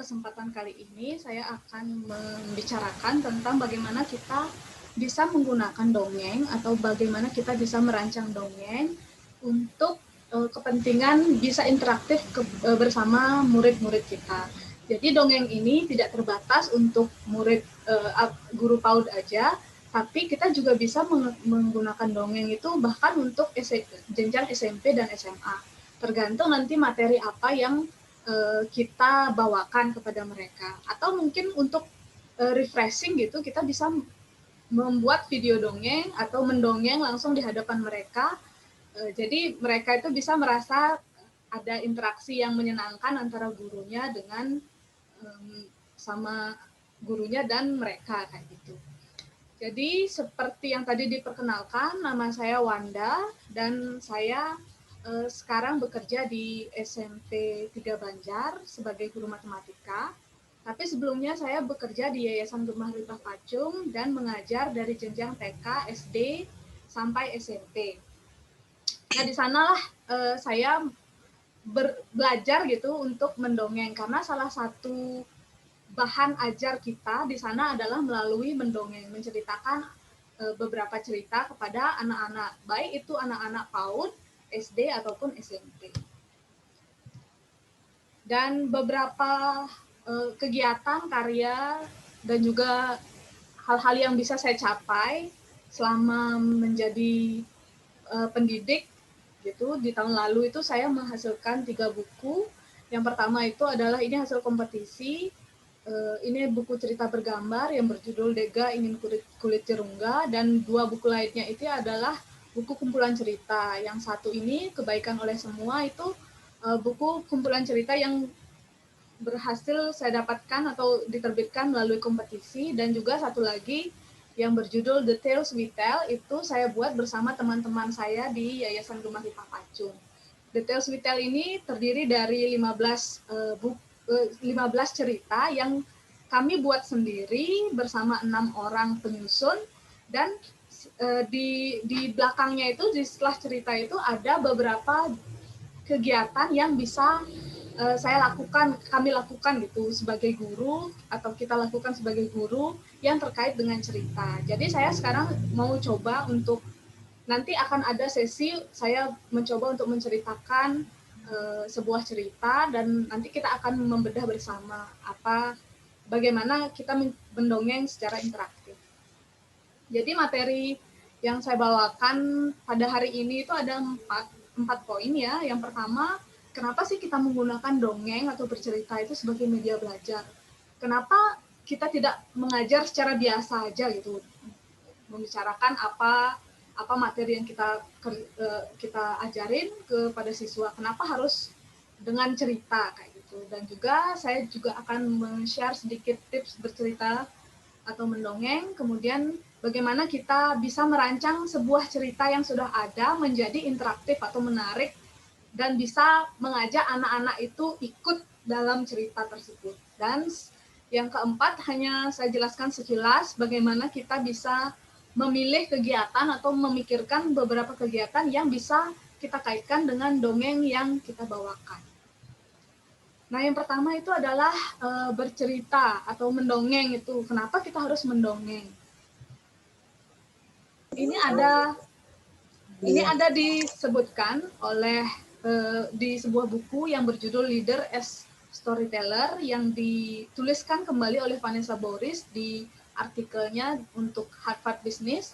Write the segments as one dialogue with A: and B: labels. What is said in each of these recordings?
A: kesempatan kali ini saya akan membicarakan tentang bagaimana kita bisa menggunakan dongeng atau bagaimana kita bisa merancang dongeng untuk kepentingan bisa interaktif bersama murid-murid kita. Jadi dongeng ini tidak terbatas untuk murid guru PAUD aja, tapi kita juga bisa menggunakan dongeng itu bahkan untuk jenjang SMP dan SMA. Tergantung nanti materi apa yang kita bawakan kepada mereka. Atau mungkin untuk refreshing gitu, kita bisa membuat video dongeng atau mendongeng langsung di hadapan mereka. Jadi mereka itu bisa merasa ada interaksi yang menyenangkan antara gurunya dengan sama gurunya dan mereka kayak gitu. Jadi seperti yang tadi diperkenalkan, nama saya Wanda dan saya sekarang bekerja di SMP 3 Banjar sebagai guru matematika. Tapi sebelumnya saya bekerja di Yayasan Gemah Ripah Pacung dan mengajar dari jenjang TK, SD, sampai SMP. Nah, di sanalah saya belajar gitu untuk mendongeng karena salah satu bahan ajar kita di sana adalah melalui mendongeng, menceritakan beberapa cerita kepada anak-anak, baik itu anak-anak PAUD, SD ataupun SMP. Dan beberapa kegiatan, karya, dan juga hal-hal yang bisa saya capai selama menjadi pendidik gitu. Di tahun lalu itu saya menghasilkan 3 buku. Yang pertama itu adalah ini hasil kompetisi. Ini buku cerita bergambar yang berjudul Dega Ingin Kulit Jerungga, dan 2 buku lainnya itu adalah buku kumpulan cerita. Yang satu ini Kebaikan Oleh Semua, itu buku kumpulan cerita yang berhasil saya dapatkan atau diterbitkan melalui kompetisi, dan juga satu lagi yang berjudul The Tales We Tell, itu saya buat bersama teman-teman saya di Yayasan Gemah Ripah Pacung. The Tales We Tell ini terdiri dari 15 cerita yang kami buat sendiri bersama 6 orang penyusun, dan di belakangnya itu, di setelah cerita itu ada beberapa kegiatan yang bisa kami lakukan gitu sebagai guru, atau kita lakukan sebagai guru yang terkait dengan cerita. Jadi saya sekarang mau coba untuk nanti akan ada sesi saya mencoba untuk menceritakan sebuah cerita, dan nanti kita akan membedah bersama bagaimana kita mendongeng secara interaktif. Jadi materi yang saya bawakan pada hari ini itu ada 4 poin ya. Yang pertama, kenapa sih kita menggunakan dongeng atau bercerita itu sebagai media belajar? Kenapa kita tidak mengajar secara biasa aja gitu, membicarakan apa materi yang kita ajarin kepada siswa? Kenapa harus dengan cerita kayak gitu? Dan juga saya juga akan men-share sedikit tips bercerita atau mendongeng, kemudian bagaimana kita bisa merancang sebuah cerita yang sudah ada menjadi interaktif atau menarik dan bisa mengajak anak-anak itu ikut dalam cerita tersebut. Dan yang keempat, hanya saya jelaskan sekilas bagaimana kita bisa memilih kegiatan atau memikirkan beberapa kegiatan yang bisa kita kaitkan dengan dongeng yang kita bawakan. Nah, yang pertama itu adalah bercerita atau mendongeng itu. Kenapa kita harus mendongeng? Ini ada disebutkan oleh di sebuah buku yang berjudul Leader as Storyteller yang dituliskan kembali oleh Vanessa Boris di artikelnya untuk Harvard Business.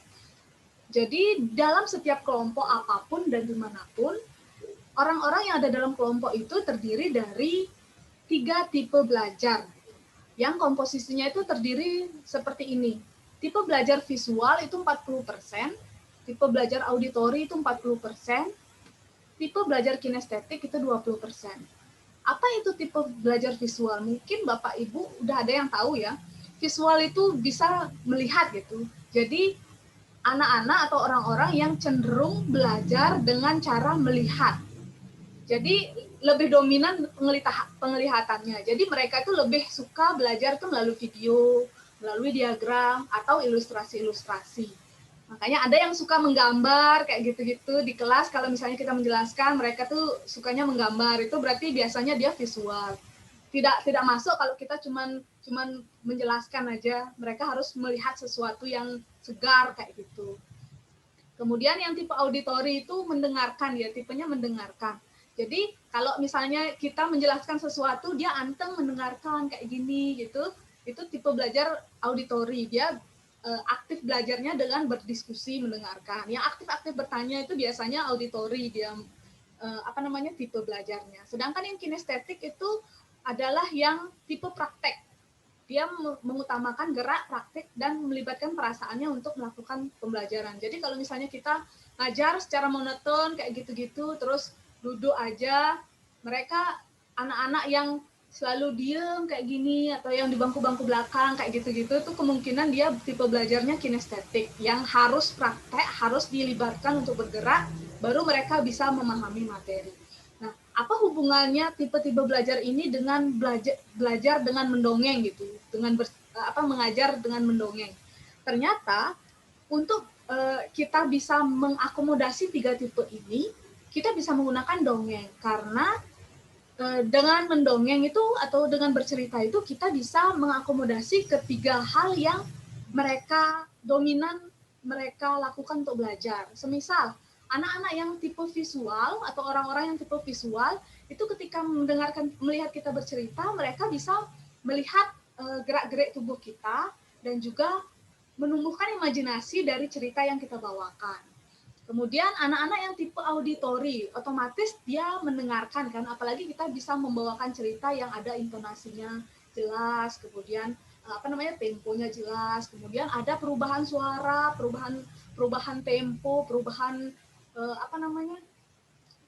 A: Jadi dalam setiap kelompok apapun dan dimanapun, orang-orang yang ada dalam kelompok itu terdiri dari 3 tipe belajar yang komposisinya itu terdiri seperti ini. Tipe belajar visual itu 40%, tipe belajar auditori itu 40%, tipe belajar kinestetik itu 20%. Apa itu tipe belajar visual? Mungkin Bapak Ibu udah ada yang tahu ya. Visual itu bisa melihat gitu. Jadi anak-anak atau orang-orang yang cenderung belajar dengan cara melihat. Jadi lebih dominan penglihatannya. Jadi mereka itu lebih suka belajar tuh melalui video, melalui diagram, atau ilustrasi-ilustrasi. Makanya ada yang suka menggambar kayak gitu-gitu di kelas. Kalau misalnya kita menjelaskan, mereka tuh sukanya menggambar. Itu berarti biasanya dia visual. tidak masuk kalau kita cuman menjelaskan aja. Mereka harus melihat sesuatu yang segar kayak gitu. Kemudian yang tipe auditori itu mendengarkan ya, tipenya mendengarkan. Jadi kalau misalnya kita menjelaskan sesuatu, dia anteng mendengarkan kayak gini gitu, itu tipe belajar auditori. Dia aktif belajarnya dengan berdiskusi, mendengarkan. Yang aktif-aktif bertanya itu biasanya auditori, dia tipe belajarnya. Sedangkan yang kinestetik itu adalah yang tipe praktek. Dia mengutamakan gerak, praktik, dan melibatkan perasaannya untuk melakukan pembelajaran. Jadi kalau misalnya kita ngajar secara monoton kayak gitu-gitu, terus duduk aja, mereka anak-anak yang selalu diem kayak gini, atau yang di bangku-bangku belakang kayak gitu-gitu, itu kemungkinan dia tipe belajarnya kinestetik, yang harus praktek, harus dilibatkan untuk bergerak, baru mereka bisa memahami materi. Nah, apa hubungannya tipe-tipe belajar ini dengan belajar dengan mendongeng gitu, dengan mengajar dengan mendongeng? Ternyata untuk kita bisa mengakomodasi 3 tipe ini, kita bisa menggunakan dongeng, karena dengan mendongeng itu atau dengan bercerita itu kita bisa mengakomodasi ketiga hal yang mereka dominan mereka lakukan untuk belajar. Semisal anak-anak yang tipe visual atau orang-orang yang tipe visual itu ketika melihat kita bercerita, mereka bisa melihat gerak-gerik tubuh kita dan juga menumbuhkan imajinasi dari cerita yang kita bawakan. Kemudian anak-anak yang tipe auditori, otomatis dia mendengarkan kan, apalagi kita bisa membawakan cerita yang ada intonasinya jelas, kemudian temponya jelas, kemudian ada perubahan suara, perubahan tempo, perubahan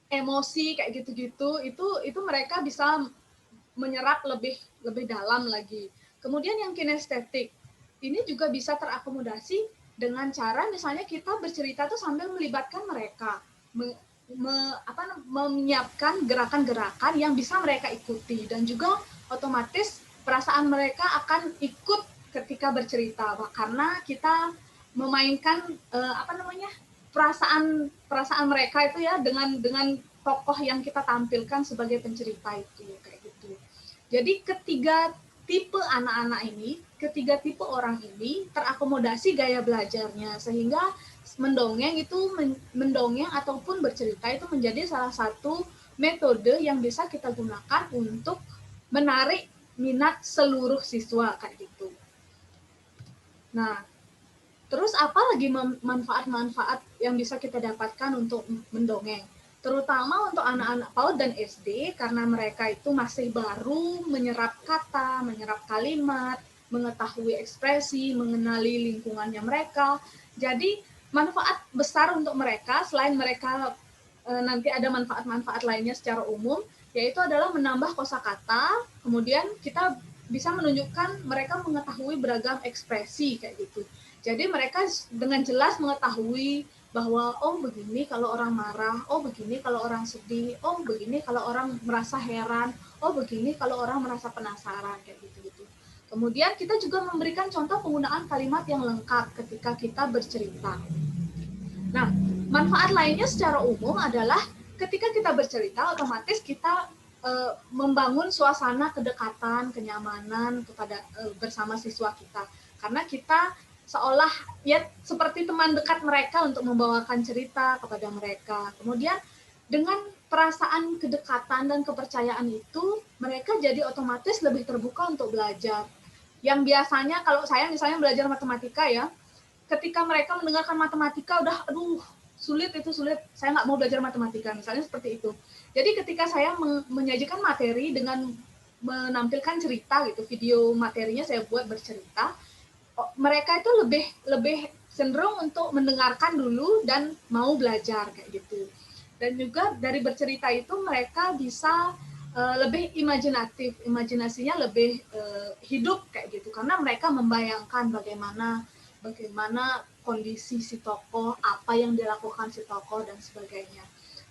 A: emosi kayak gitu-gitu, itu mereka bisa menyerap lebih dalam lagi. Kemudian yang kinestetik, ini juga bisa terakomodasi dengan cara misalnya kita bercerita tuh sambil melibatkan mereka, menyiapkan gerakan-gerakan yang bisa mereka ikuti, dan juga otomatis perasaan mereka akan ikut ketika bercerita, karena kita memainkan perasaan mereka itu ya dengan tokoh yang kita tampilkan sebagai pencerita itu kayak gitu. Jadi ketiga tipe anak-anak ini, ketiga tipe orang ini terakomodasi gaya belajarnya, sehingga mendongeng ataupun bercerita itu menjadi salah satu metode yang bisa kita gunakan untuk menarik minat seluruh siswa kayak gitu. Nah, terus apa lagi manfaat-manfaat yang bisa kita dapatkan untuk mendongeng? Terutama untuk anak-anak PAUD dan SD, karena mereka itu masih baru menyerap kata, menyerap kalimat, mengetahui ekspresi, mengenali lingkungannya mereka. Jadi manfaat besar untuk mereka, selain mereka nanti ada manfaat-manfaat lainnya secara umum, yaitu adalah menambah kosakata, kemudian kita bisa menunjukkan mereka mengetahui beragam ekspresi kayak gitu. Jadi mereka dengan jelas mengetahui bahwa oh begini kalau orang marah, oh begini kalau orang sedih, oh begini kalau orang merasa heran, oh begini kalau orang merasa penasaran kayak gitu-gitu. Kemudian kita juga memberikan contoh penggunaan kalimat yang lengkap ketika kita bercerita. Nah, manfaat lainnya secara umum adalah ketika kita bercerita, otomatis kita membangun suasana kedekatan, kenyamanan kepada bersama siswa kita. Karena kita seolah ya seperti teman dekat mereka untuk membawakan cerita kepada mereka. Kemudian dengan perasaan kedekatan dan kepercayaan itu, mereka jadi otomatis lebih terbuka untuk belajar. Yang biasanya kalau saya misalnya belajar matematika ya, ketika mereka mendengarkan matematika udah sulit, saya nggak mau belajar matematika, misalnya seperti itu. Jadi ketika saya menyajikan materi dengan menampilkan cerita gitu, video materinya saya buat bercerita, mereka itu lebih cenderung untuk mendengarkan dulu dan mau belajar kayak gitu. Dan juga dari bercerita itu mereka bisa lebih imajinatif, imajinasinya lebih hidup kayak gitu, karena mereka membayangkan bagaimana kondisi si tokoh, apa yang dilakukan si tokoh dan sebagainya.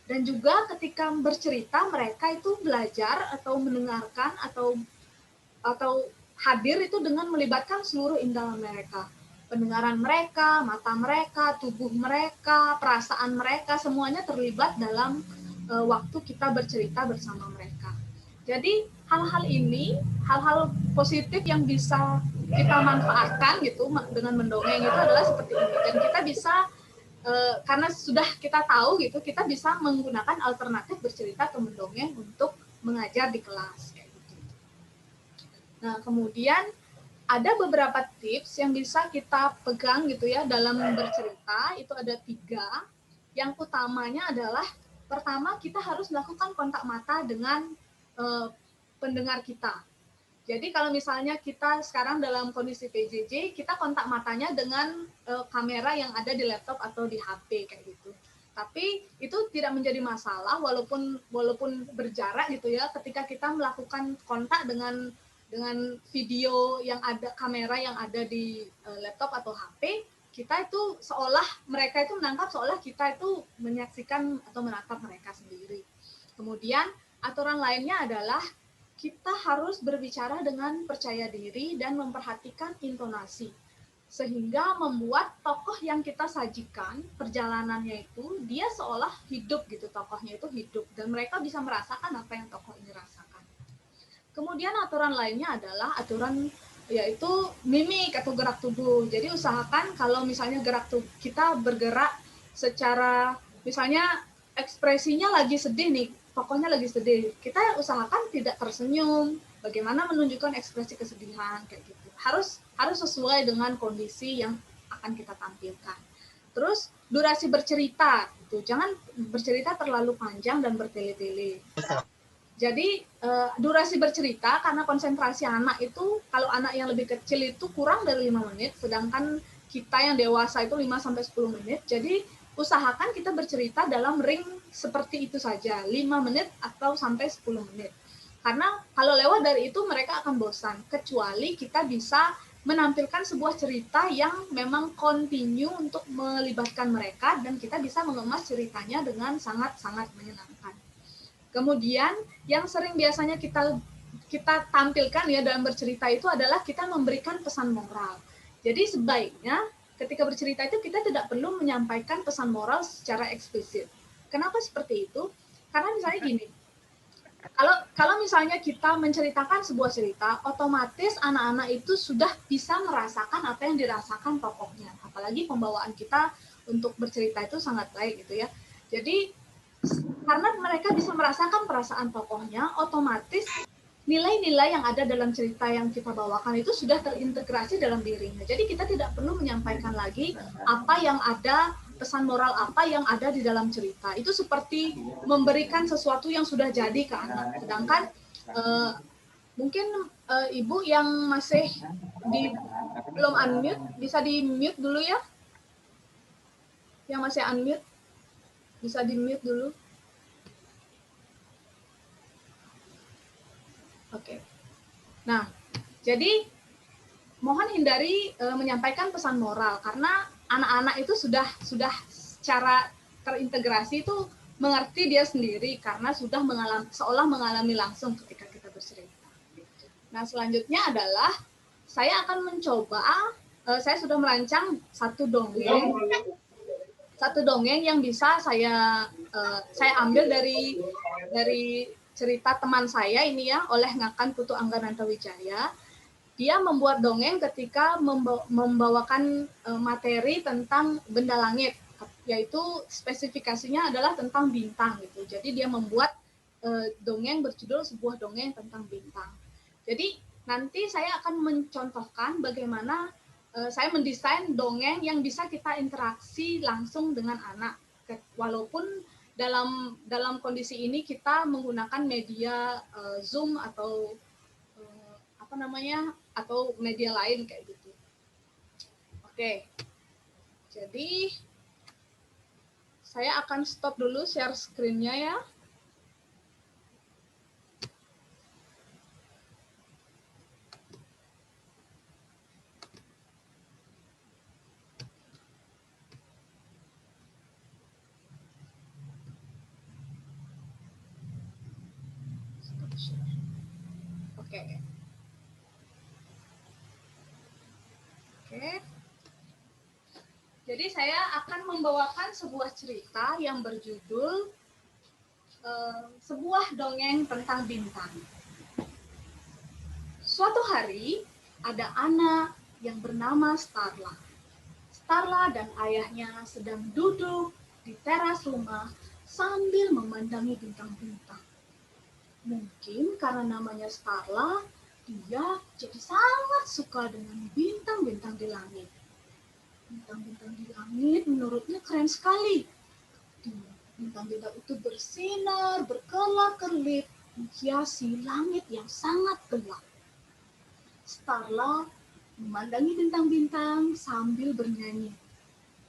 A: Dan juga ketika bercerita mereka itu belajar atau mendengarkan atau hadir itu dengan melibatkan seluruh indera mereka. Pendengaran mereka, mata mereka, tubuh mereka, perasaan mereka, semuanya terlibat dalam waktu kita bercerita bersama mereka. Jadi hal-hal ini, hal-hal positif yang bisa kita manfaatkan gitu dengan mendongeng itu adalah seperti ini. Dan kita bisa karena sudah kita tahu gitu, kita bisa menggunakan alternatif bercerita atau mendongeng untuk mengajar di kelas kayak gitu. Nah, kemudian ada beberapa tips yang bisa kita pegang gitu ya dalam bercerita, itu ada 3. Yang utamanya adalah pertama kita harus melakukan kontak mata dengan pendengar kita. Jadi kalau misalnya kita sekarang dalam kondisi PJJ, kita kontak matanya dengan kamera yang ada di laptop atau di HP kayak gitu. Tapi itu tidak menjadi masalah walaupun berjarak gitu ya, ketika kita melakukan kontak dengan video yang ada, kamera yang ada di laptop atau HP, kita itu seolah mereka itu menangkap seolah kita itu menyaksikan atau menatap mereka sendiri. Kemudian aturan lainnya adalah kita harus berbicara dengan percaya diri dan memperhatikan intonasi, sehingga membuat tokoh yang kita sajikan perjalanannya itu dia seolah hidup gitu, tokohnya itu hidup dan mereka bisa merasakan apa yang tokoh ini rasakan. Kemudian aturan lainnya adalah aturan yaitu mimik atau gerak tubuh. Jadi usahakan kalau misalnya gerak tubuh kita bergerak secara, misalnya ekspresinya lagi sedih nih, tokohnya lagi sedih, kita usahakan tidak tersenyum. Bagaimana menunjukkan ekspresi kesedihan kayak gitu. Harus sesuai dengan kondisi yang akan kita tampilkan. Terus durasi bercerita, gitu. Jangan bercerita terlalu panjang dan bertele-tele. Jadi durasi bercerita karena konsentrasi anak itu, kalau anak yang lebih kecil itu kurang dari 5 menit, sedangkan kita yang dewasa itu 5-10 menit. Jadi usahakan kita bercerita dalam ring seperti itu saja, 5 menit atau sampai 10 menit. Karena kalau lewat dari itu mereka akan bosan, kecuali kita bisa menampilkan sebuah cerita yang memang kontinu untuk melibatkan mereka dan kita bisa mengemas ceritanya dengan sangat-sangat menyenangkan. Kemudian yang sering biasanya kita tampilkan ya dalam bercerita itu adalah kita memberikan pesan moral. Jadi sebaiknya ketika bercerita itu kita tidak perlu menyampaikan pesan moral secara eksplisit. Kenapa seperti itu? Karena misalnya gini, kalau misalnya kita menceritakan sebuah cerita, otomatis anak-anak itu sudah bisa merasakan apa yang dirasakan tokohnya. Apalagi pembawaan kita untuk bercerita itu sangat baik gitu ya. Jadi karena mereka bisa merasakan perasaan tokohnya, otomatis nilai-nilai yang ada dalam cerita yang kita bawakan itu sudah terintegrasi dalam dirinya. Jadi kita tidak perlu menyampaikan lagi apa yang ada, pesan moral apa yang ada di dalam cerita. Itu seperti memberikan sesuatu yang sudah jadi ke anak. Sedangkan mungkin ibu yang masih belum unmute, bisa di mute dulu ya. Yang masih unmute, bisa di mute dulu. Oke. Nah, jadi mohon hindari menyampaikan pesan moral karena anak-anak itu sudah secara terintegrasi itu mengerti dia sendiri karena sudah seolah mengalami langsung ketika kita bercerita. Nah, selanjutnya adalah saya akan mencoba, saya sudah merancang satu dongeng yang bisa saya ambil dari cerita teman saya ini ya, oleh Ngakan Putu Anggananta Wijaya. Dia membuat dongeng ketika membawakan materi tentang benda langit, yaitu spesifikasinya adalah tentang bintang gitu. Jadi dia membuat dongeng berjudul sebuah dongeng tentang bintang. Jadi nanti saya akan mencontohkan bagaimana saya mendesain dongeng yang bisa kita interaksi langsung dengan anak, walaupun dalam kondisi ini kita menggunakan media Zoom atau atau media lain kayak gitu. Oke, jadi saya akan stop dulu share screen-nya ya. Oke. Oke. Jadi saya akan membawakan sebuah cerita yang berjudul sebuah sebuah dongeng tentang bintang. Suatu hari, ada anak yang bernama Starla. Starla dan ayahnya sedang duduk di teras rumah sambil memandangi bintang-bintang. Mungkin karena namanya Starla, dia jadi sangat suka dengan bintang-bintang di langit. Bintang-bintang di langit menurutnya keren sekali. Bintang-bintang itu bersinar, berkelap-kelip, menghiasi langit yang sangat gelap. Starla memandangi bintang-bintang sambil bernyanyi.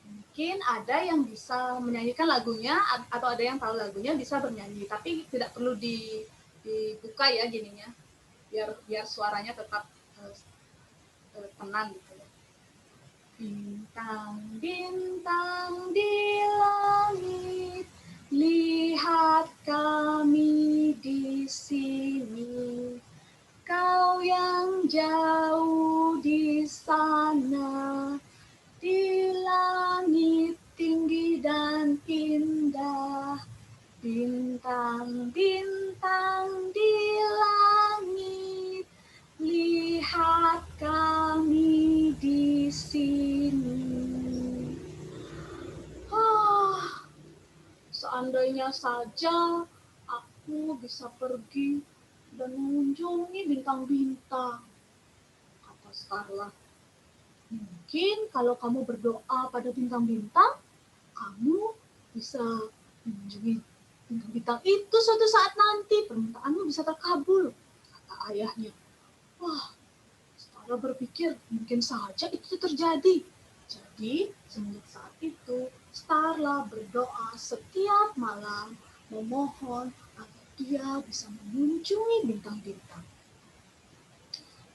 A: Mungkin ada yang bisa menyanyikan lagunya atau ada yang tahu lagunya bisa bernyanyi, tapi tidak perlu dibuka ya gininya, biar suaranya tetap tenang gitu ya. Bintang-bintang di langit, lihat kami di sini. Kau yang jauh di sana, di langit tinggi dan indah. Bintang-bintang di langit, lihat kami di sini. Seandainya saja aku bisa pergi dan mengunjungi bintang-bintang, kata Starla. Mungkin kalau kamu berdoa pada bintang-bintang, kamu bisa mengunjungi bintang-bintang itu suatu saat nanti, permintaanmu bisa terkabul, kata ayahnya. Wah, Starla berpikir mungkin saja itu terjadi. Jadi, semenjak saat itu, Starla berdoa setiap malam memohon agar dia bisa mengunjungi bintang-bintang.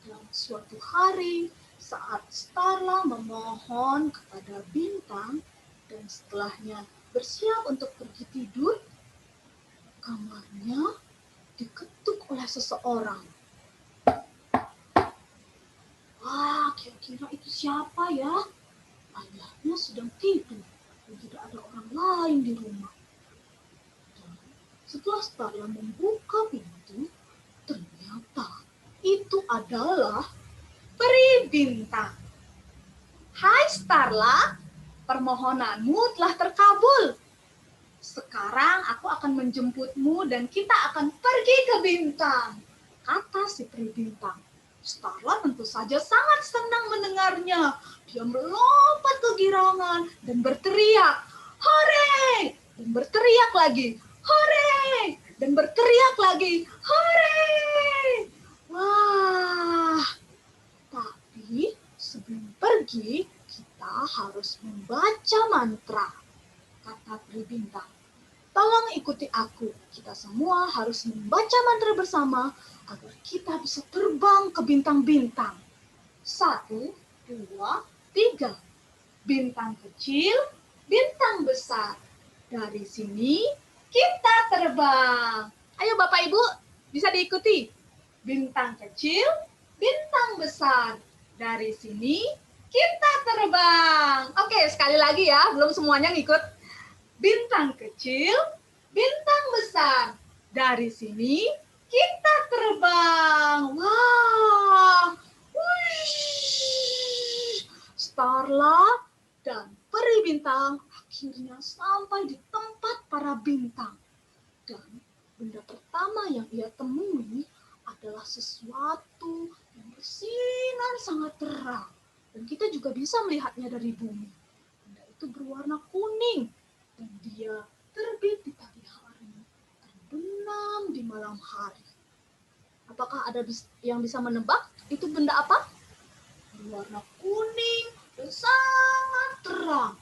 A: Dalam suatu hari, saat Starla memohon kepada bintang dan setelahnya bersiap untuk pergi tidur, kamarnya diketuk oleh seseorang. Wah, kira-kira itu siapa ya? Ayahnya sedang tidur dan tidak ada orang lain di rumah. Dan setelah Starla membuka pintu, ternyata itu adalah peri bintang. Hai Starla, permohonanmu telah terkabul. Sekarang aku akan menjemputmu dan kita akan pergi ke bintang, kata si peri bintang. Starla tentu saja sangat senang mendengarnya. Dia melompat kegirangan dan berteriak, "Hore!" Dan berteriak lagi, "Hore!" Dan berteriak lagi, "Hore!" Wah, tapi sebelum pergi, kita harus membaca mantra, kata peri bintang. Tolong ikuti aku. Kita semua harus membaca mantra bersama agar kita bisa terbang ke bintang-bintang. 1, 2, 3. Bintang kecil, bintang besar. Dari sini kita terbang. Ayo Bapak Ibu, bisa diikuti. Bintang kecil, bintang besar. Dari sini kita terbang. Oke, sekali lagi ya, belum semuanya ngikut. Bintang kecil, bintang besar. Dari sini kita terbang. Wah, wush. Starla dan peri bintang akhirnya sampai di tempat para bintang. Dan benda pertama yang ia temui adalah sesuatu yang bersinar sangat terang. Dan kita juga bisa melihatnya dari bumi. Benda itu berwarna kuning. Dan dia terbit di pagi hari dan benam di malam hari. Apakah ada yang bisa menebak itu benda apa? Berwarna kuning dan sangat terang.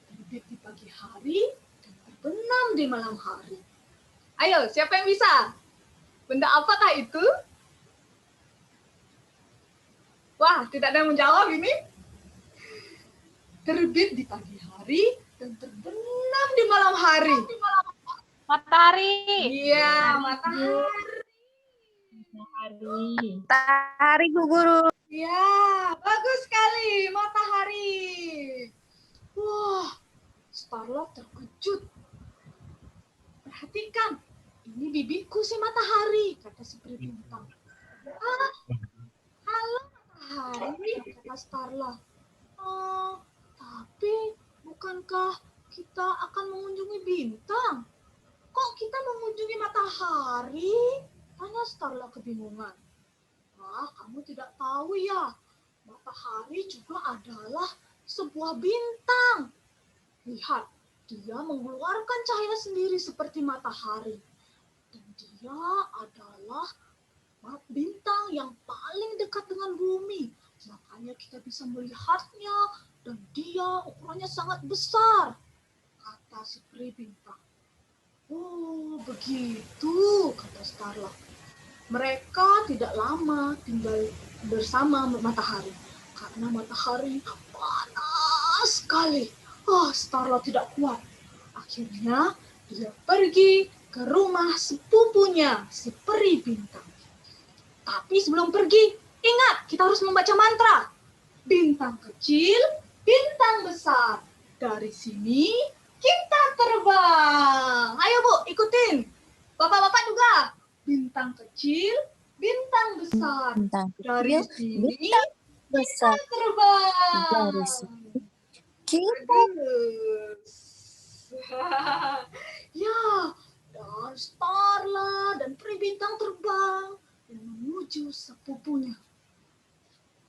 A: Terbit di pagi hari dan terbenam di malam hari. Ayo, siapa yang bisa? Benda apakah itu? Wah, tidak ada yang menjawab ini. Terbit di pagi hari dan terbenam di malam hari.
B: Matahari.
A: Iya, matahari.
B: Matahari, Bu Guru.
A: Ya, bagus sekali, matahari. Wah, Starla terkejut. Perhatikan, Ini bibiku si matahari, kata si peri bintang. Ah, halo matahari, kata Starla. Oh, tapi bukankah kita akan mengunjungi bintang? Kok kita mengunjungi matahari? Tanya Starla kebingungan. Wah, kamu tidak tahu ya, matahari juga adalah sebuah bintang. Lihat, dia mengeluarkan cahaya sendiri seperti matahari. Dan dia adalah bintang yang paling dekat dengan bumi. Makanya kita bisa melihatnya dan dia ukurannya sangat besar, kata si peri bintang. Oh, begitu, kata Starla. Mereka tidak lama tinggal bersama matahari karena matahari panas sekali. Starla tidak kuat. Akhirnya dia pergi ke rumah sepupunya, si peri bintang. Tapi sebelum pergi, ingat kita harus membaca mantra. Bintang kecil, bintang besar. Dari sini kita terbang. Ayo Bu, ikutin. Bapak-bapak juga. Bintang kecil, bintang besar.
B: Bintang
A: Dari
B: kecil,
A: sini
B: bintang
A: kita
B: besar.
A: terbang.
B: Dari sini kita
A: Bagus. Ya, dan Starla dan peri bintang terbang dan menuju sepupunya.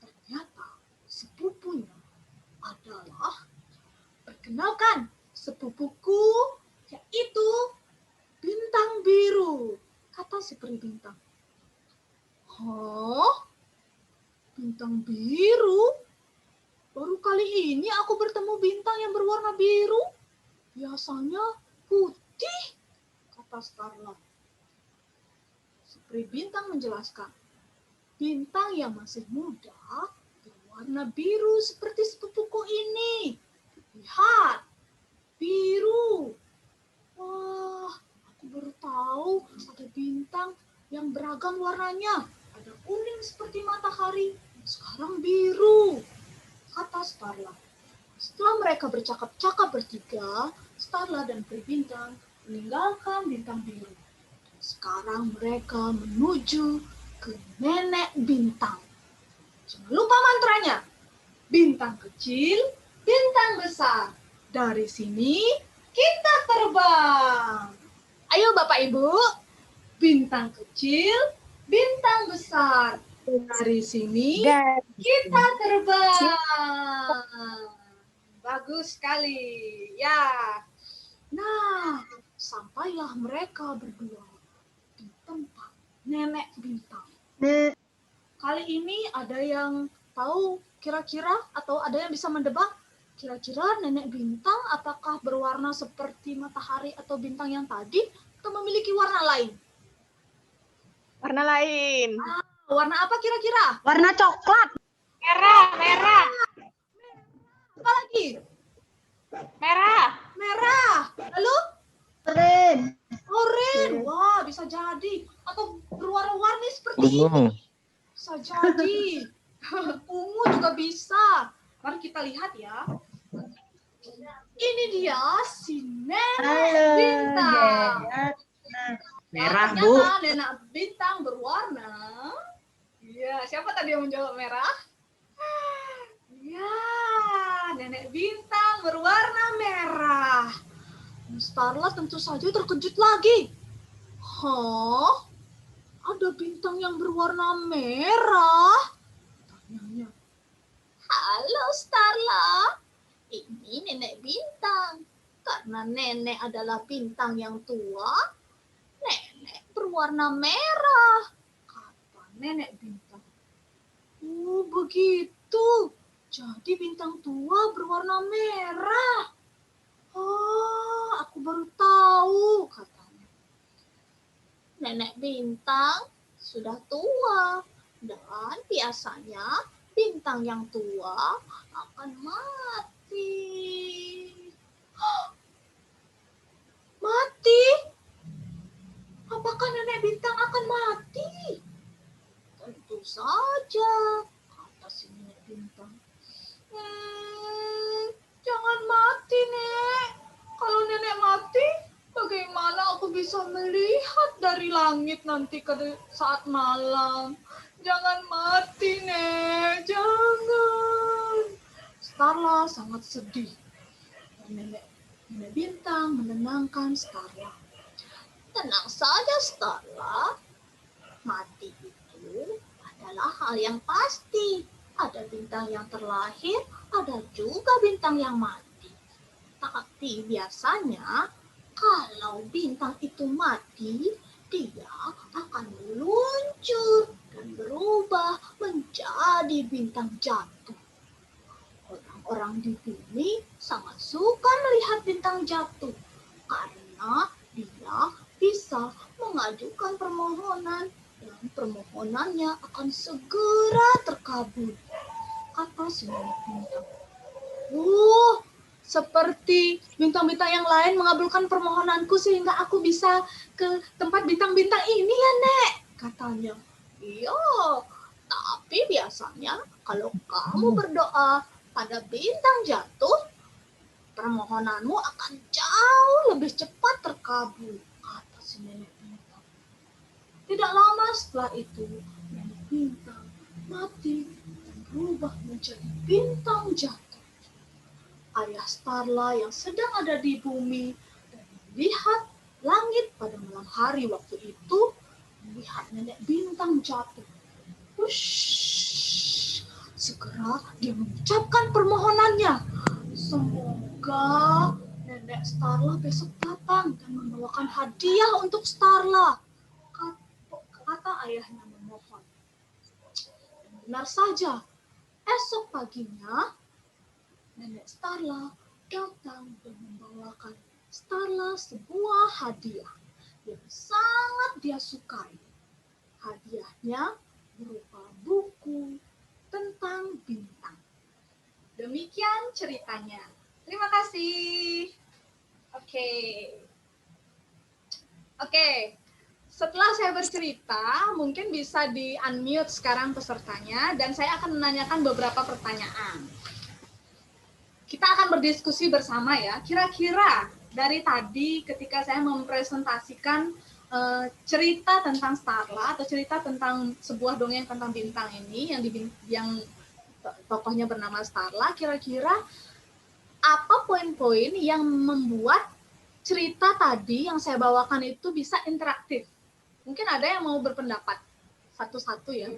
A: Ternyata sepupunya adalah, perkenalkan, sepupuku yaitu bintang biru, kata si peri bintang. Hah? Bintang biru? Baru kali ini aku bertemu bintang yang berwarna biru. Biasanya putih, kata Starla. Si peri bintang menjelaskan, bintang yang masih muda berwarna biru seperti sepupuku ini. Lihat, biru. Wah, aku baru tahu ada bintang yang beragam warnanya. Ada kuning seperti matahari, sekarang biru, kata Starla. Setelah mereka bercakap-cakap bertiga, Starla dan peri bintang meninggalkan bintang biru. Sekarang mereka menuju ke nenek bintang. Jangan lupa mantranya. Bintang kecil, bintang besar. Dari sini kita terbang. Ayo Bapak Ibu. Bintang kecil, bintang besar. Dari sini kita terbang. Bagus sekali. Ya. Nah, sampailah mereka berdua di tempat nenek bintang. Kali ini ada yang tahu kira-kira atau ada yang bisa mendebak kira-kira nenek bintang apakah berwarna seperti matahari atau bintang yang tadi atau memiliki warna lain?
C: Warna lain.
A: Warna apa kira-kira?
C: Warna coklat.
B: merah.
A: Apa lagi? Merah. Lalu? Oranye. Wah, bisa jadi. Atau berwarna-warni seperti ini. Bisa jadi. Ungu juga bisa. Mari kita lihat ya. Ini dia si nenek bintang.
C: Merah,
A: ternyata
C: Bu.
A: Nenek bintang berwarna. Iya, siapa tadi yang menjawab merah? Ya, nenek bintang berwarna merah. Starla tentu saja terkejut lagi. Hah? Ada bintang yang berwarna merah? Tanyanya. Halo Starla, ini nenek bintang. Karena nenek adalah bintang yang tua, nenek berwarna merah, kata nenek bintang. Oh begitu, jadi bintang tua berwarna merah. Oh, aku baru tahu, katanya. Nenek bintang sudah tua dan biasanya bintang yang tua akan mati. Mati? Apakah nenek bintang akan mati? Tentu saja, kata si nenek bintang. Jangan mati, Nek. Kalau nenek mati, bagaimana aku bisa bisa melihat dari langit nanti saat malam. Jangan mati, Nek. Jangan. Starla sangat sedih. Nenek Bintang menenangkan Starla. Tenang saja, Starla. Mati itu adalah hal yang pasti. Ada bintang yang terlahir, ada juga bintang yang mati. Tapi biasanya kalau bintang itu mati, dia akan meluncur dan berubah menjadi bintang jatuh. Orang-orang di bumi sangat suka melihat bintang jatuh karena dia bisa mengajukan permohonan dan permohonannya akan segera terkabul, kata si nenek bintang. Seperti bintang-bintang yang lain mengabulkan permohonanku sehingga aku bisa ke tempat bintang-bintang ini ya, Nek, katanya. Iya, tapi biasanya kalau kamu berdoa pada bintang jatuh, permohonanmu akan jauh lebih cepat terkabul, kata si nenek bintang. Tidak lama setelah itu, nenek bintang mati dan berubah menjadi bintang jatuh. Ayah Starla yang sedang ada di bumi dan melihat langit pada malam hari waktu itu, melihat nenek bintang jatuh. Wush, segera dia mengucapkan permohonannya. Semoga nenek Starla besok datang dan membawakan hadiah untuk Starla, kata ayahnya memohon. Dan benar saja, esok paginya nenek Starla datang dan membawakan Starla sebuah hadiah yang sangat dia sukai. Hadiahnya berupa buku tentang bintang. Demikian ceritanya. Terima kasih. Oke. Setelah saya bercerita, mungkin bisa di-unmute sekarang pesertanya dan saya akan menanyakan beberapa pertanyaan. Kita akan berdiskusi bersama ya. Kira-kira dari tadi ketika saya mempresentasikan cerita tentang Starla atau cerita tentang sebuah dongeng tentang bintang ini yang tokohnya bernama Starla, kira-kira apa poin-poin yang membuat cerita tadi yang saya bawakan itu bisa interaktif? Mungkin ada yang mau berpendapat satu-satu ya.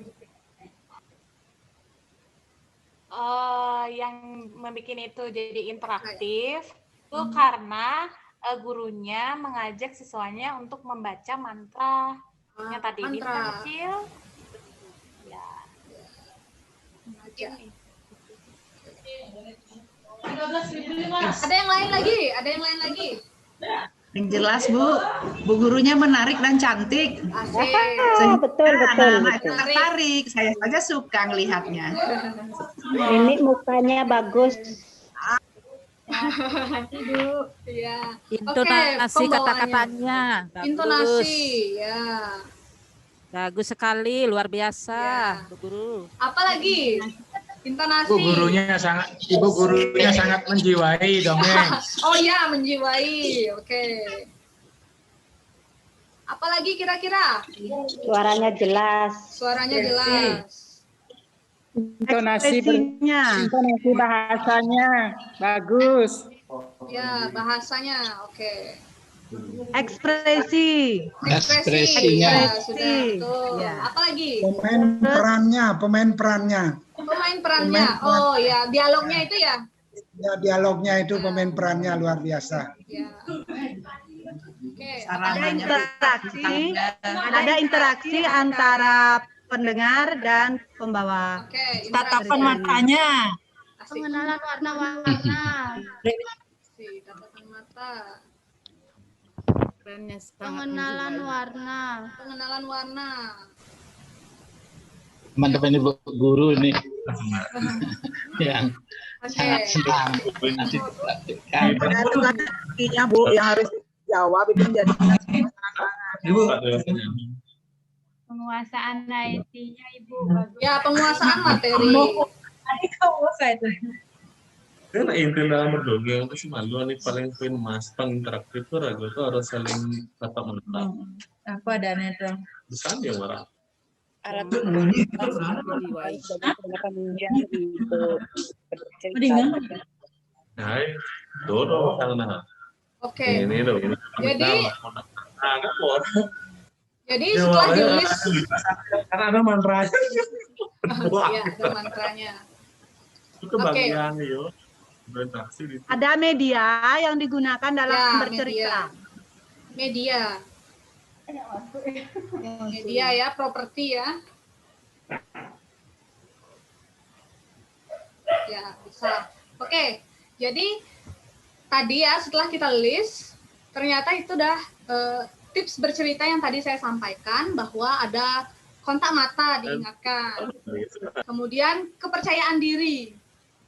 B: Yang membuat itu jadi interaktif itu karena gurunya mengajak siswanya untuk membaca mantra yang tadi
A: Mantra.
B: bintang kecil. Ya.
A: Ada yang lain lagi?
D: Yang jelas Bu gurunya menarik dan cantik.
A: Asik.
C: Betul.
D: Anak-anak itu tertarik, saya saja suka melihatnya.
C: Ini mukanya bagus.
A: Iya.
E: Intonasi kata-katanya bagus.
A: Intonasi, ya.
E: Bagus sekali, luar biasa,
A: Ya.
E: Bu Guru.
A: Apalagi? Intonasi.
F: Ibu gurunya sangat menjiwai dongeng.
A: Oh ya, menjiwai. Oke. Apalagi kira-kira?
C: Suaranya jelas.
A: Suaranya jelas.
D: Ekspresinya,
C: Intonasi bahasanya bagus.
A: Ya, bahasanya. Oke.
D: ekspresi,
A: Ekspresi. Ya, sudah
D: Ekspresi.
A: betul.
D: Ya.
A: Apalagi?
G: Pemain perannya.
A: Pemain perannya. Oh ya, dialognya itu ya.
G: Ya, dialognya itu pemain perannya luar biasa.
A: Ya. Oke.
D: ada interaksi antara pendengar dan pembawa.
A: Oke.
E: Tatapan
A: interaksi.
E: matanya.
A: Asik.
B: Pengenalan warna-warna.
A: Asik, tatapan mata.
B: Pengenalan warna.
A: Pengenalan warna.
F: Teman-teman ibu guru ini yang
A: Oke.
F: sangat senang nanti dipraktikkan.
D: Iya Bu, yang harus dijawab itu menjadi
B: Penguasaan IT-nya Ibu.
A: Ya, penguasaan materi.
H: Kan inti dalam berdongeng itu cuma lu nih paling poin mas interaktif tuh ragu tuh harus saling tatap menatap.
D: Apa adanya dong?
H: Bisa dia marah.
I: Alat
E: Jiwai.
H: Nah, itu dong sana.
A: Oke.
H: Ini dong ini.
A: Jadi setelah dirilis
H: Karena ada mantra.
A: ya, ada mantranya.
H: Itu bagian yo. Berinteraksi gitu.
J: Ada media yang digunakan dalam
A: Ya,
J: bercerita.
A: Media ya, properti ya. Ya, bisa. Oke, jadi tadi ya setelah kita list, ternyata itu udah tips bercerita yang tadi saya sampaikan bahwa ada kontak mata diingatkan. Kemudian kepercayaan diri.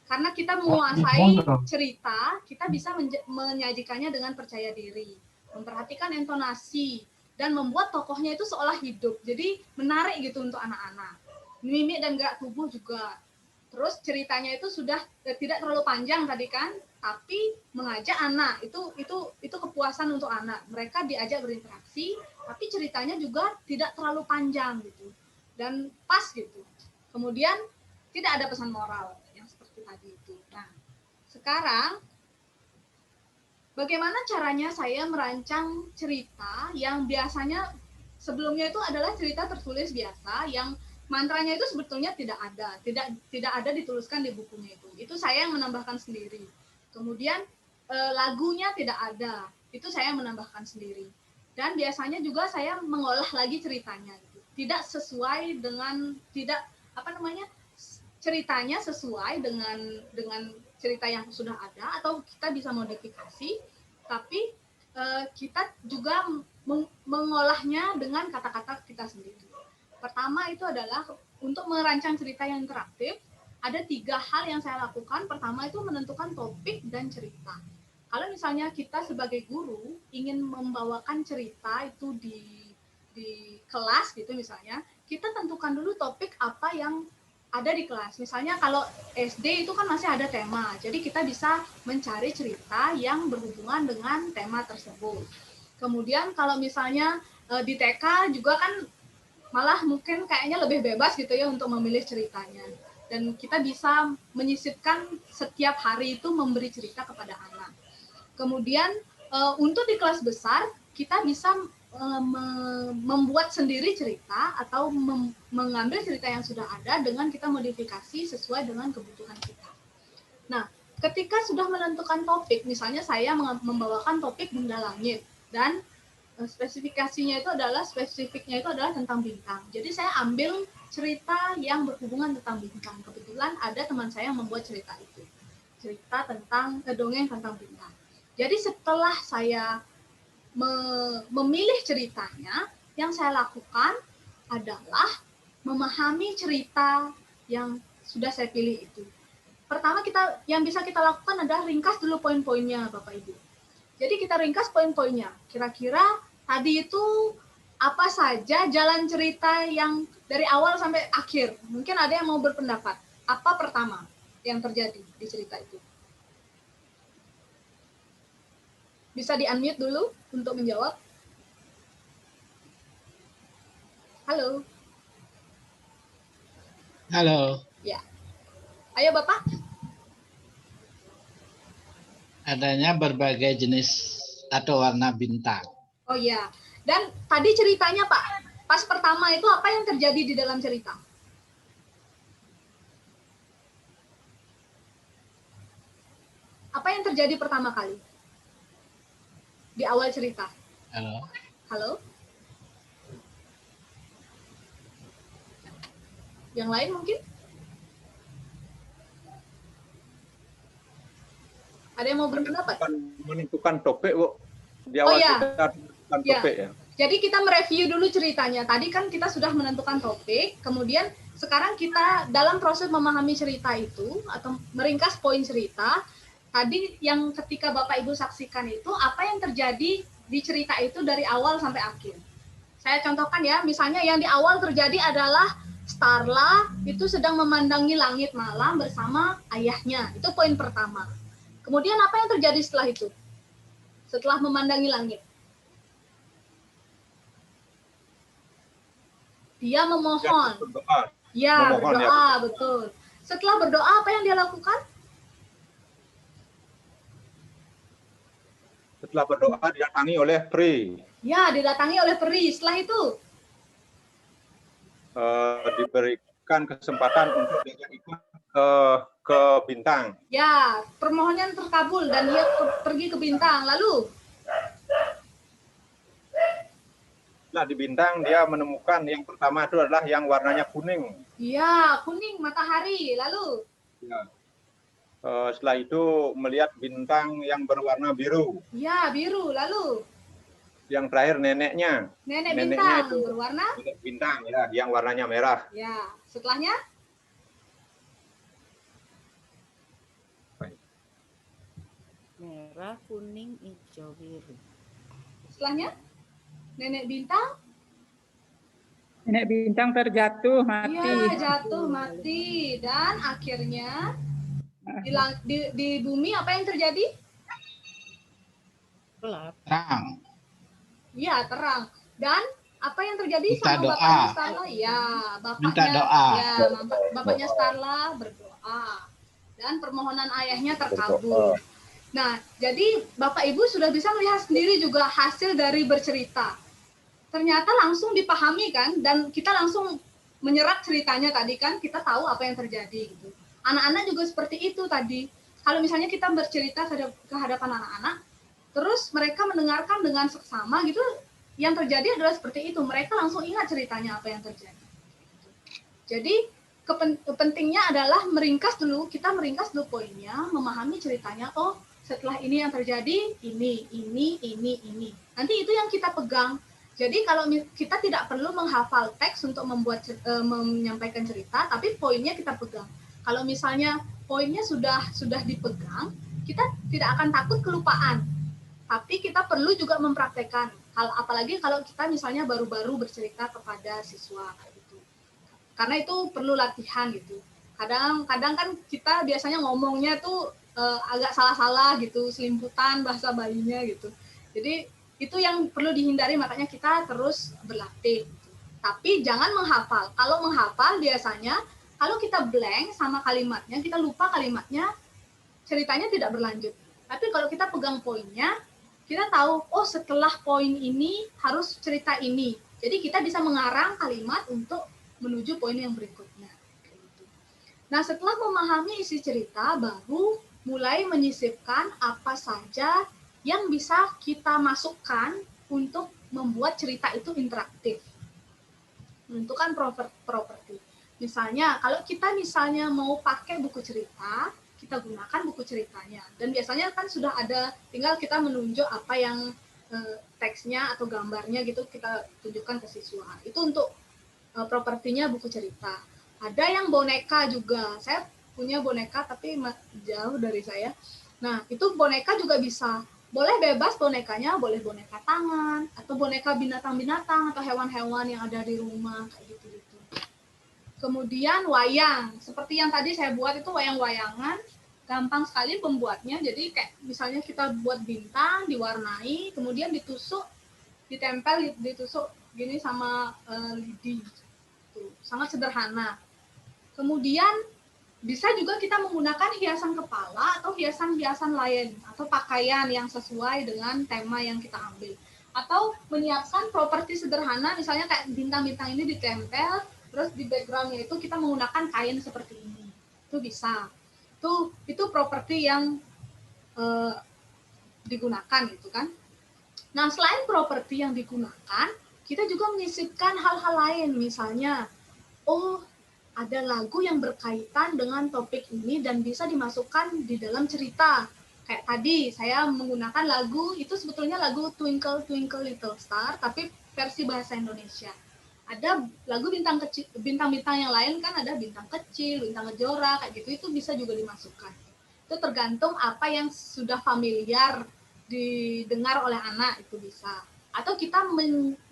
A: Karena kita menguasai cerita, kita bisa menyajikannya dengan percaya diri. Memperhatikan intonasi dan membuat tokohnya itu seolah hidup. Jadi menarik gitu untuk anak-anak. Mimik dan gerak tubuh juga. Terus ceritanya itu sudah tidak terlalu panjang tadi kan, tapi mengajak anak itu kepuasan untuk anak. Mereka diajak berinteraksi, tapi ceritanya juga tidak terlalu panjang gitu dan pas gitu. Kemudian tidak ada pesan moral yang seperti tadi itu. Nah, sekarang bagaimana caranya saya merancang cerita yang biasanya sebelumnya itu adalah cerita tertulis biasa yang mantranya itu sebetulnya tidak ada dituliskan di bukunya itu. Itu saya yang menambahkan sendiri. Kemudian lagunya tidak ada. Itu saya yang menambahkan sendiri. Dan biasanya juga saya mengolah lagi ceritanya gitu. Tidak sesuai dengan ceritanya sesuai dengan cerita yang sudah ada atau kita bisa modifikasi, tapi kita juga mengolahnya dengan kata-kata kita sendiri. Pertama itu adalah untuk merancang cerita yang interaktif, ada 3 hal yang saya lakukan. Pertama itu menentukan topik dan cerita. Kalau misalnya kita sebagai guru ingin membawakan cerita itu di kelas gitu misalnya, kita tentukan dulu topik apa yang ada di kelas. Misalnya kalau SD itu kan masih ada tema, jadi kita bisa mencari cerita yang berhubungan dengan tema tersebut. Kemudian kalau misalnya di TK juga kan malah mungkin kayaknya lebih bebas gitu ya untuk memilih ceritanya. Dan kita bisa menyisipkan setiap hari itu memberi cerita kepada anak. Kemudian untuk di kelas besar, kita bisa membuat sendiri cerita atau mengambil cerita yang sudah ada dengan kita modifikasi sesuai dengan kebutuhan kita. Nah, ketika sudah menentukan topik, misalnya saya membawakan topik benda langit dan spesifiknya itu adalah tentang bintang. Jadi saya ambil cerita yang berhubungan tentang bintang. Kebetulan ada teman saya yang membuat cerita itu. Cerita tentang dongeng tentang bintang. Jadi setelah saya memilih ceritanya, yang saya lakukan adalah memahami cerita yang sudah saya pilih itu. Pertama yang bisa kita lakukan adalah ringkas dulu poin-poinnya, Bapak Ibu. Jadi kita ringkas poin-poinnya. Kira-kira tadi itu apa saja jalan cerita yang dari awal sampai akhir. Mungkin ada yang mau berpendapat. Apa pertama yang terjadi di cerita itu? Bisa di-unmute dulu untuk menjawab. Halo.
F: Halo.
A: Ya. Ayo Bapak.
F: Adanya berbagai jenis atau warna bintang.
A: Oh iya. Dan tadi ceritanya Pak, pas pertama itu apa yang terjadi di dalam cerita? Apa yang terjadi pertama kali? Di awal cerita.
F: Halo.
A: Halo? Yang lain mungkin? Ada yang mau berpendapat?
K: Menentukan topik, Bu. Di awal kita menentukan topik ya.
A: Jadi kita mereview dulu ceritanya. Tadi kan kita sudah menentukan topik, kemudian sekarang kita dalam proses memahami cerita itu atau meringkas poin cerita. Tadi yang ketika Bapak Ibu saksikan itu apa yang terjadi di cerita itu dari awal sampai akhir. Saya contohkan ya, misalnya yang di awal terjadi adalah Starla itu sedang memandangi langit malam bersama ayahnya. Itu poin pertama. Kemudian apa yang terjadi setelah itu? Setelah memandangi langit. Dia memohon. Ya, berdoa, betul. Setelah berdoa, apa yang dia lakukan?
K: Setelah berdoa didatangi oleh peri.
A: Ya, didatangi oleh peri. Setelah itu?
K: Diberikan kesempatan untuk dia ikut ke bintang.
A: Ya, permohonan terkabul dan dia pergi ke bintang. Lalu?
K: Nah, di bintang dia menemukan yang pertama itu adalah yang warnanya kuning.
A: Iya, kuning, matahari. Lalu?
K: Ya. Setelah itu melihat bintang yang berwarna biru.
A: Ya, biru. Lalu?
K: Yang terakhir neneknya.
A: Nenek bintang itu berwarna?
K: Bintang, ya, yang warnanya merah.
A: Ya, setelahnya?
E: Merah, kuning, hijau, biru.
A: Setelahnya? Nenek bintang?
C: Nenek bintang terjatuh, mati.
A: Iya, jatuh, mati. Dan akhirnya di bumi apa yang terjadi?
E: Gelap.
F: Terang.
A: Iya, terang. Dan apa yang terjadi
F: Minta
A: sama
F: doa.
A: bapaknya Starla? Ya,
F: Minta doa.
A: Ya, bapaknya Starla berdoa. Dan permohonan ayahnya terkabul. Nah, jadi Bapak Ibu sudah bisa melihat sendiri juga hasil dari bercerita. Ternyata langsung dipahami kan, dan kita langsung menyerap ceritanya tadi kan, kita tahu apa yang terjadi gitu. Anak-anak juga seperti itu tadi. Kalau misalnya kita bercerita ke hadapan anak-anak, terus mereka mendengarkan dengan seksama gitu, yang terjadi adalah seperti itu. Mereka langsung ingat ceritanya apa yang terjadi. Jadi pentingnya adalah kita meringkas dulu poinnya, memahami ceritanya. Oh, setelah ini yang terjadi, ini. Nanti itu yang kita pegang. Jadi kalau kita tidak perlu menghafal teks untuk menyampaikan cerita, tapi poinnya kita pegang. Kalau misalnya poinnya sudah dipegang, kita tidak akan takut kelupaan. Tapi kita perlu juga mempraktekkan. Apalagi kalau kita misalnya baru-baru bercerita kepada siswa gitu. Karena itu perlu latihan gitu. Kadang kan kita biasanya ngomongnya tuh agak salah-salah gitu, selimputan bahasa Balinya gitu. Jadi itu yang perlu dihindari, makanya kita terus berlatih. Tapi jangan menghafal. Kalau menghafal biasanya kalau kita blank sama kalimatnya, kita lupa kalimatnya, ceritanya tidak berlanjut. Tapi kalau kita pegang poinnya, kita tahu, oh setelah poin ini harus cerita ini. Jadi kita bisa mengarang kalimat untuk menuju poin yang berikutnya. Nah, setelah memahami isi cerita, baru mulai menyisipkan apa saja yang bisa kita masukkan untuk membuat cerita itu interaktif. Menentukan properti. Misalnya, kalau kita mau pakai buku cerita, kita gunakan buku ceritanya. Dan biasanya kan sudah ada, tinggal kita menunjuk apa yang teksnya atau gambarnya gitu kita tunjukkan ke siswa. Itu untuk propertinya buku cerita. Ada yang boneka juga. Saya punya boneka tapi jauh dari saya. Nah, itu boneka juga bisa. Boleh bebas bonekanya, boleh boneka tangan, atau boneka binatang-binatang, atau hewan-hewan yang ada di rumah, kayak gitu-gitu. Kemudian wayang, seperti yang tadi saya buat itu wayang-wayangan, gampang sekali pembuatnya. Jadi kayak misalnya kita buat bintang, diwarnai, kemudian ditusuk, ditusuk gini sama lidi. Tuh, sangat sederhana. Kemudian bisa juga kita menggunakan hiasan kepala atau hiasan-hiasan lain atau pakaian yang sesuai dengan tema yang kita ambil. Atau menyiapkan properti sederhana, misalnya kayak bintang-bintang ini ditempel, terus di background-nya itu kita menggunakan kain seperti ini. Itu bisa. Itu properti yang digunakan gitu kan. Nah, selain properti yang digunakan, kita juga menyisipkan hal-hal lain. Misalnya, ada lagu yang berkaitan dengan topik ini dan bisa dimasukkan di dalam cerita. Kayak tadi saya menggunakan lagu, itu sebetulnya lagu Twinkle Twinkle Little Star, tapi versi bahasa Indonesia. Ada lagu bintang-bintang yang lain kan, ada bintang kecil, bintang kejora, kayak gitu, itu bisa juga dimasukkan. Itu tergantung apa yang sudah familiar didengar oleh anak, itu bisa. Atau kita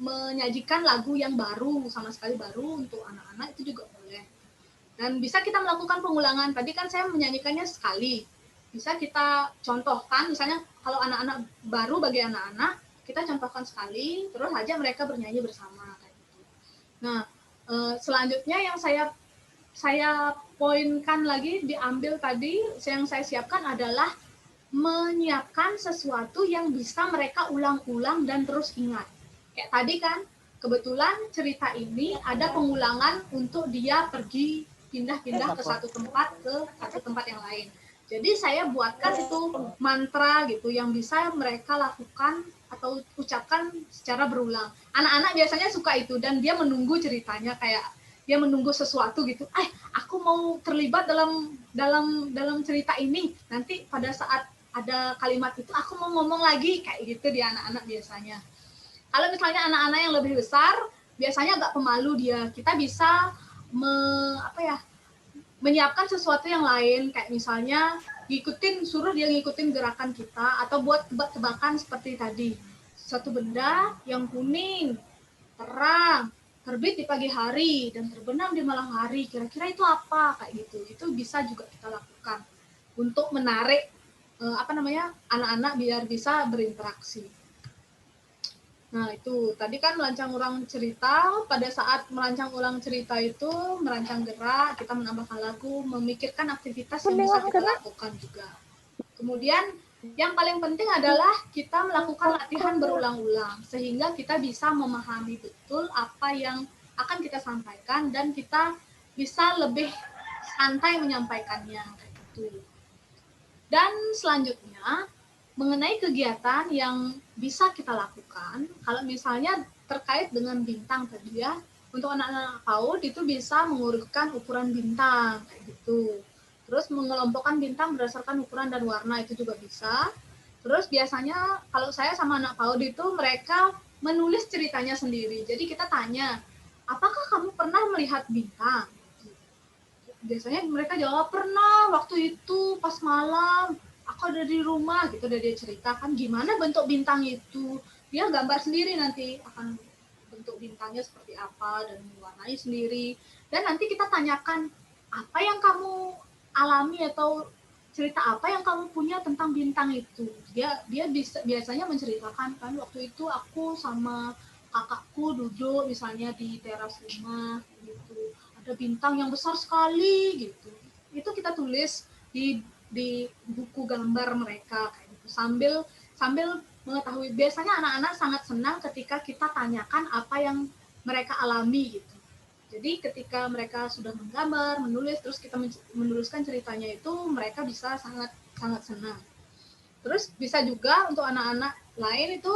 A: menyajikan lagu yang baru, sama sekali baru untuk anak-anak, itu juga boleh. Dan bisa kita melakukan pengulangan. Tadi kan saya menyanyikannya sekali. Bisa kita contohkan, misalnya kalau anak-anak baru, bagi anak-anak, kita contohkan sekali, terus aja mereka bernyanyi bersama. Kayak gitu. Nah, selanjutnya yang saya poinkan lagi, diambil tadi, yang saya siapkan adalah menyiapkan sesuatu yang bisa mereka ulang-ulang dan terus ingat. Kayak tadi kan, kebetulan cerita ini ada pengulangan untuk dia pergi pindah-pindah ke satu tempat yang lain. Jadi saya buatkan itu mantra gitu yang bisa mereka lakukan atau ucapkan secara berulang. Anak-anak biasanya suka itu dan dia menunggu ceritanya, kayak dia menunggu sesuatu gitu. Aku mau terlibat dalam cerita ini. Nanti pada saat ada kalimat itu aku mau ngomong lagi, kayak gitu di anak-anak biasanya. Kalau misalnya anak-anak yang lebih besar, biasanya agak pemalu dia. Kita bisa menyiapkan sesuatu yang lain, kayak misalnya suruh dia ngikutin gerakan kita, atau buat tebak-tebakan seperti tadi. Suatu benda yang kuning, terang, terbit di pagi hari dan terbenam di malam hari, kira-kira itu apa, kayak gitu. Itu bisa juga kita lakukan untuk menarik anak-anak biar bisa berinteraksi. Nah, itu tadi kan merancang ulang cerita. Pada saat merancang ulang cerita itu merancang gerak, kita menambahkan lagu, memikirkan aktivitas yang bisa kita lakukan juga. Kemudian yang paling penting adalah kita melakukan latihan berulang-ulang sehingga kita bisa memahami betul apa yang akan kita sampaikan dan kita bisa lebih santai menyampaikannya, gitu. Dan selanjutnya, mengenai kegiatan yang bisa kita lakukan, kalau misalnya terkait dengan bintang tadi ya, untuk anak-anak PAUD itu bisa mengurutkan ukuran bintang, kayak gitu. Terus mengelompokkan bintang berdasarkan ukuran dan warna, itu juga bisa. Terus biasanya kalau saya sama anak PAUD itu mereka menulis ceritanya sendiri. Jadi kita tanya, apakah kamu pernah melihat bintang? Biasanya mereka jawab, pernah, waktu itu pas malam aku ada di rumah gitu. Dia ceritakan gimana bentuk bintang itu, dia gambar sendiri, nanti akan bentuk bintangnya seperti apa dan mewarnai sendiri. Dan nanti kita tanyakan, apa yang kamu alami atau cerita apa yang kamu punya tentang bintang itu. Dia biasanya menceritakan, kan waktu itu aku sama kakakku duduk misalnya di teras rumah gitu, ada bintang yang besar sekali gitu. Itu kita tulis di buku gambar mereka, kayak gitu, sambil mengetahui. Biasanya anak-anak sangat senang ketika kita tanyakan apa yang mereka alami gitu. Jadi ketika mereka sudah menggambar, menulis, terus kita menuliskan ceritanya, itu mereka bisa sangat senang. Terus bisa juga untuk anak-anak lain itu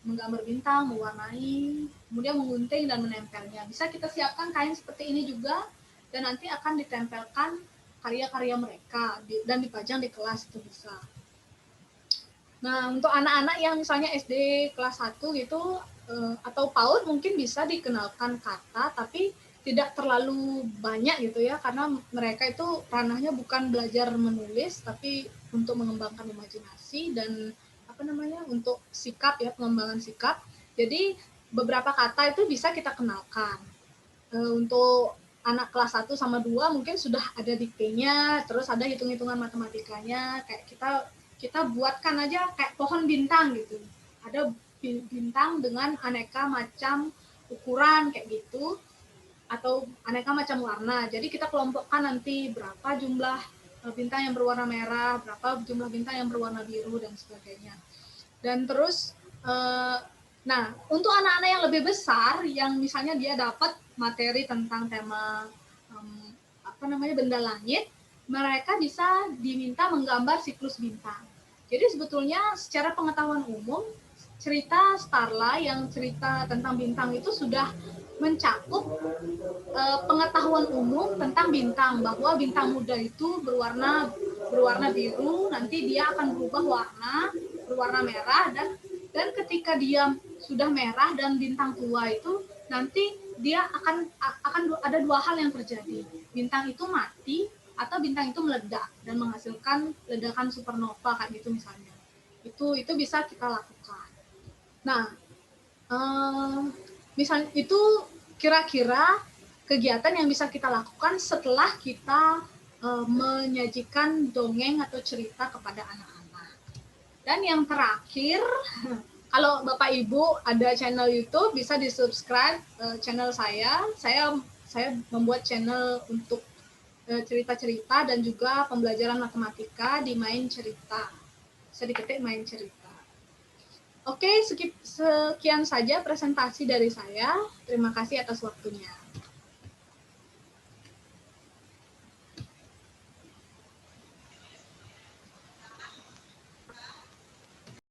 A: menggambar bintang, mewarnai, kemudian mengunting dan menempelnya. Bisa kita siapkan kain seperti ini juga, dan nanti akan ditempelkan karya-karya mereka dan dipajang di kelas, itu bisa. Nah, untuk anak-anak yang misalnya SD kelas 1 gitu, atau PAUD mungkin bisa dikenalkan kata, tapi tidak terlalu banyak gitu ya, karena mereka itu ranahnya bukan belajar menulis, tapi untuk mengembangkan imajinasi dan untuk sikap ya, pengembangan sikap. Jadi beberapa kata itu bisa kita kenalkan. Untuk anak kelas 1 sama 2 mungkin sudah ada diktenya, terus ada hitung-hitungan matematikanya, kayak kita buatkan aja kayak pohon bintang gitu. Ada bintang dengan aneka macam ukuran kayak gitu, atau aneka macam warna. Jadi kita kelompokkan nanti berapa jumlah bintang yang berwarna merah, berapa jumlah bintang yang berwarna biru, dan sebagainya. Dan terus, nah, untuk anak-anak yang lebih besar, yang misalnya dia dapat materi tentang tema benda langit, mereka bisa diminta menggambar siklus bintang. Jadi sebetulnya secara pengetahuan umum, cerita Starla yang cerita tentang bintang itu sudah mencakup pengetahuan umum tentang bintang, bahwa bintang muda itu berwarna biru, nanti dia akan berubah warna, berwarna merah, dan ketika dia sudah merah dan bintang tua itu, nanti dia akan ada dua hal yang terjadi. Bintang itu mati atau bintang itu meledak dan menghasilkan ledakan supernova kayak gitu misalnya. Itu bisa kita lakukan. Nah, Misalnya itu kira-kira kegiatan yang bisa kita lakukan setelah kita menyajikan dongeng atau cerita kepada anak-anak. Dan yang terakhir, kalau Bapak Ibu ada channel YouTube, bisa di-subscribe channel saya. Saya membuat channel untuk cerita-cerita dan juga pembelajaran matematika di Main Cerita. Bisa diketik Main Cerita. Oke, sekian saja presentasi dari saya. Terima kasih atas waktunya.